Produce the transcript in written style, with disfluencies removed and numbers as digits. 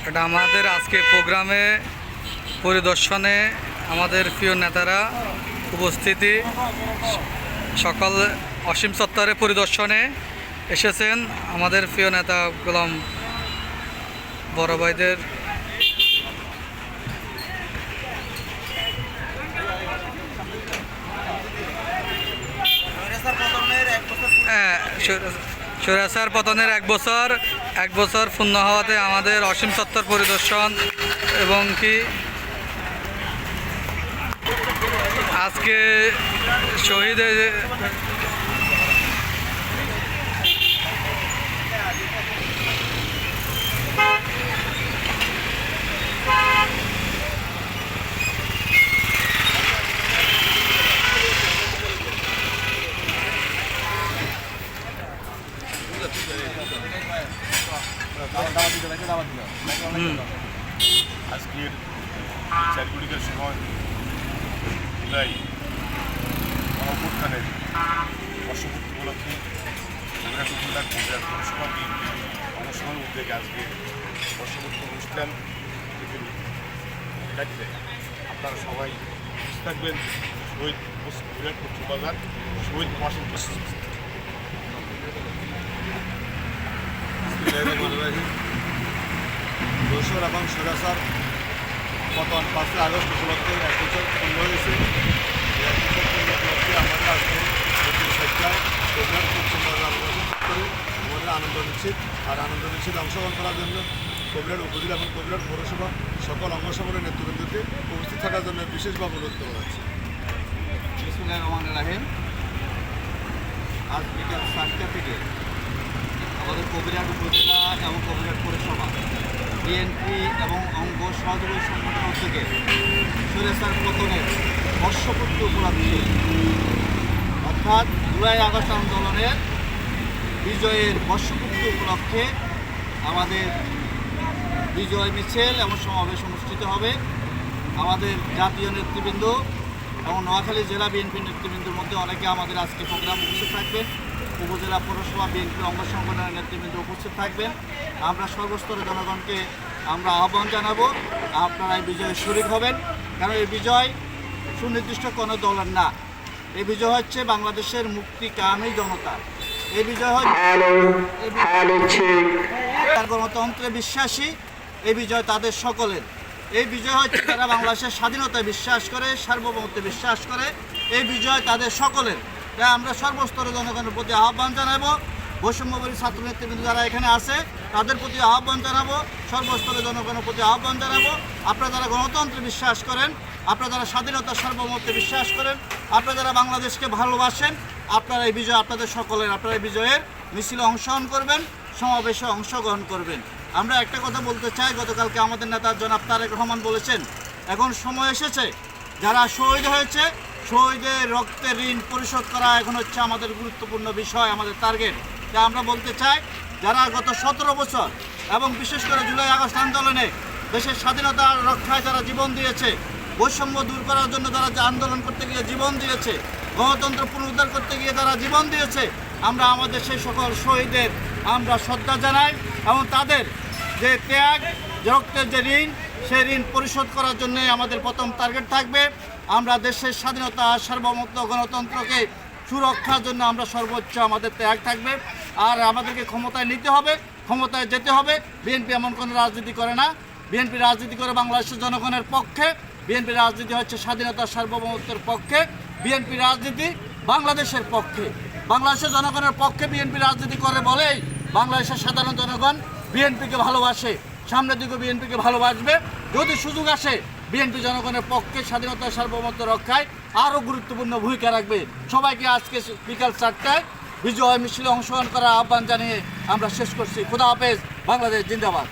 এটা আমাদের আজকে প্রোগ্রামে পরিদর্শনে আমাদের প্রিয় নেতারা উপস্থিতি সকল অসীম চত্বরে পরিদর্শনে এসেছেন। আমাদের প্রিয় নেতা গোলাম বড় ভাইদের স্বৈরাচার পতনের এক বছর পূর্ণ হওয়াতে আমাদের অসীম চত্বর পরিদর্শন এবং কি আজকে শহীদের আজকের 4 কোটির সময় জুলাই গণঅভ্যুত্থানের বর্ষপূর্তি উপলক্ষে উপজেলা পৌরসভা বিএনপি অংশগ্রহণ উদ্যোগে আজকে বর্ষপূর্তি অনুষ্ঠান ডাকতে আপনারা সবাই খুশি থাকবেন। শহীদ বিরাট পশ্চিম বাজার শহীদ ওয়াসিম দোসর এবং স্বৈরাচার পতন 5 আগস্ট উপলক্ষে 1 বছর পূর্ণ হয়েছে। এই 1 বছর পূর্ণ উপলক্ষে আমাদের আজকে পশ্চিম বাংলা করে আমাদের আনন্দ মিছিল আর আনন্দ মিছিল অংশগ্রহণ করার জন্য কবিরাট উপজেলা এবং কবিরাট পৌরসভা সকল অঙ্গসংগঠনের নেতৃবৃন্দকে উপস্থিত থাকার জন্য বিশেষভাবে অনুরোধ করা হচ্ছে। বিসমিল্লাহির রহমানির রহিম। আজ বিকাল 7টা থেকে আমাদের কবিরাট উপজেলা এবং কবিরাট পৌরসভা বিএনপি এবং অঙ্গ সহযোগী সংগঠন থেকে স্বৈরাচার পতনের বর্ষপূর্তি উপলক্ষে অর্থাৎ জুলাই আগস্ট আন্দোলনের বিজয়ের বর্ষপূর্তি উপলক্ষে আমাদের বিজয় মিছিল এবং সমাবেশ অনুষ্ঠিত হবে। আমাদের জাতীয় নেতৃবৃন্দ এবং নোয়াখালী জেলা বিএনপি নেতৃবৃন্দের মধ্যে অনেকে আমাদের আজকে প্রোগ্রাম উপস্থিত থাকবেন। উপজেলা পৌরসভা বিএনপির অঙ্গ সংগঠনের নেতৃবৃন্দ উপস্থিত থাকবেন। আমরা সর্বস্তরের জনগণকে আমরা আহ্বান জানাবো, আপনারা এই বিজয়ে শরিক হবেন। কারণ এই বিজয় সুনির্দিষ্ট কোনো দলের না, এই বিজয় হচ্ছে বাংলাদেশের মুক্তিকামী জনতা। এই বিজয় হচ্ছে গণতন্ত্রে বিশ্বাসী, এই বিজয় তাদের সকলের। এই বিজয় হচ্ছে যারা বাংলাদেশের স্বাধীনতায় বিশ্বাস করে, সার্বভৌমত্বে বিশ্বাস করে, এই বিজয় তাদের সকলের। তাই আমরা সর্বস্তরের জনগণের প্রতি আহ্বান জানাবো, বৈষম্যবাদী ছাত্র নেতৃবৃন্দ যারা এখানে আছে তাদের প্রতি আহ্বান জানাবো, সর্বস্তরের জনগণের প্রতি আহ্বান জানাবো। আপনারা যারা গণতন্ত্রে বিশ্বাস করেন, আপনারা যারা স্বাধীনতা সার্বভৌমত্বে বিশ্বাস করেন, আপনারা যারা বাংলাদেশকে ভালোবাসেন, আপনারা এই বিজয় আপনাদের সকলের। আপনারা এই বিজয়ের মিছিলে অংশগ্রহণ করবেন, সমাবেশে অংশগ্রহণ করবেন। আমরা একটা কথা বলতে চাই, গতকালকে আমাদের নেতা জনাব তারেক রহমান বলেছেন এখন সময় এসেছে যারা শহীদ হয়েছে শহীদের রক্তের ঋণ পরিশোধ করা এখন হচ্ছে আমাদের গুরুত্বপূর্ণ বিষয়, আমাদের টার্গেট। তাই আমরা বলতে চাই যারা গত 17 বছর এবং বিশেষ করে জুলাই আগস্ট আন্দোলনে দেশের স্বাধীনতা রক্ষায় যারা জীবন দিয়েছে, বৈষম্য দূর করার জন্য যারা আন্দোলন করতে গিয়ে জীবন দিয়েছে, গণতন্ত্র পুনরুদ্ধার করতে গিয়ে যারা জীবন দিয়েছে, আমরা আমাদের সেই সকল শহীদের আমরা শ্রদ্ধা জানাই এবং তাদের যে ত্যাগ, রক্তের যে ঋণ, সেই ঋণ পরিশোধ করার জন্যই আমাদের প্রথম টার্গেট থাকবে। আমরা দেশের স্বাধীনতা সার্বভৌমত্ব গণতন্ত্রকে সুরক্ষার জন্য আমরা সর্বোচ্চ আমাদের ত্যাগ থাকবে। আর আমাদেরকে ক্ষমতায় নিতে হবে, ক্ষমতায় যেতে হবে। বিএনপি এমন কোনো রাজনীতি করে না, বিএনপি রাজনীতি করে বাংলাদেশের জনগণের পক্ষে। বিএনপি রাজনীতি হচ্ছে স্বাধীনতা সার্বভৌমত্বের পক্ষে, বিএনপি রাজনীতি বাংলাদেশের পক্ষে, বাংলাদেশের জনগণের পক্ষে বিএনপি রাজনীতি করে বলেই বাংলাদেশের সাধারণ জনগণ বিএনপিকে ভালোবাসে, সামনের দিকে বিএনপিকে ভালোবাসবে। যদি সুযোগ আসে বিএনপি জনগণের পক্ষে স্বাধীনতা সার্বভৌমত্ব রক্ষায় আরও গুরুত্বপূর্ণ ভূমিকা রাখবে। সবাইকে আজকে বিকাল 4টায় বিজয় মিছিলে অংশগ্রহণ করার আহ্বান জানিয়ে আমরা শেষ করছি। খোদা হাফেজ, বাংলাদেশ জিন্দাবাদ।